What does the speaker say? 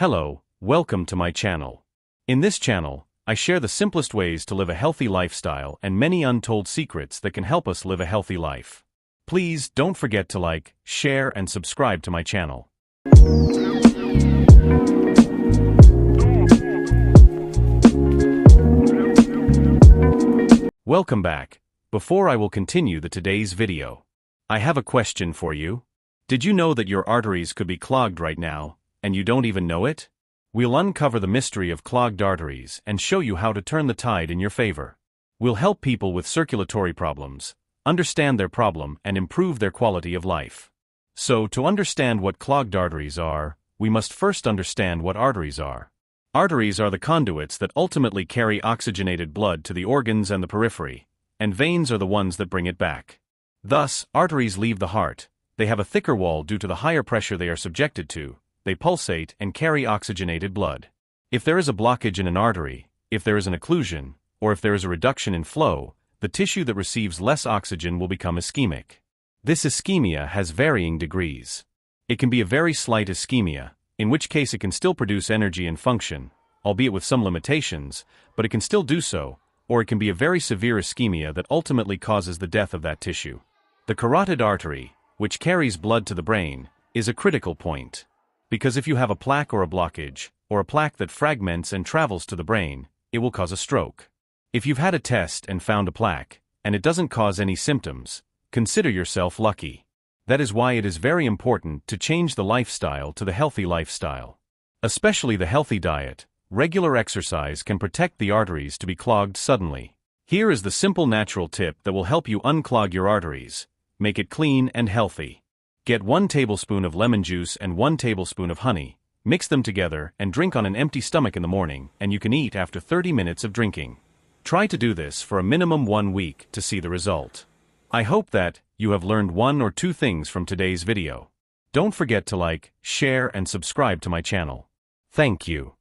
Hello, welcome to my channel. In this channel, I share the simplest ways to live a healthy lifestyle and many untold secrets that can help us live a healthy life. Please don't forget to like, share and subscribe to my channel. Welcome back. Before I will continue today's video, I have a question for you. Did you know that your arteries could be clogged right now, and you don't even know it? We'll uncover the mystery of clogged arteries and show you how to turn the tide in your favor. We'll help people with circulatory problems understand their problem and improve their quality of life. So, to understand what clogged arteries are, we must first understand what arteries are. Arteries are the conduits that ultimately carry oxygenated blood to the organs and the periphery, and veins are the ones that bring it back. Thus, arteries leave the heart. They have a thicker wall due to the higher pressure they are subjected to. They pulsate and carry oxygenated blood. If there is a blockage in an artery, if there is an occlusion, or if there is a reduction in flow, the tissue that receives less oxygen will become ischemic. This ischemia has varying degrees. It can be a very slight ischemia, in which case it can still produce energy and function, albeit with some limitations, but it can still do so, or it can be a very severe ischemia that ultimately causes the death of that tissue. The carotid artery, which carries blood to the brain, is a critical point. Because if you have a plaque or a blockage, or a plaque that fragments and travels to the brain, it will cause a stroke. If you've had a test and found a plaque, and it doesn't cause any symptoms, consider yourself lucky. That is why it is very important to change the lifestyle to the healthy lifestyle. Especially the healthy diet. Regular exercise can protect the arteries to be clogged suddenly. Here is the simple natural tip that will help you unclog your arteries. Make it clean and healthy. Get 1 tablespoon of lemon juice and 1 tablespoon of honey, mix them together and drink on an empty stomach in the morning, and you can eat after 30 minutes of drinking. Try to do this for a minimum 1 week to see the result. I hope that you have learned 1 or 2 things from today's video. Don't forget to like, share and subscribe to my channel. Thank you.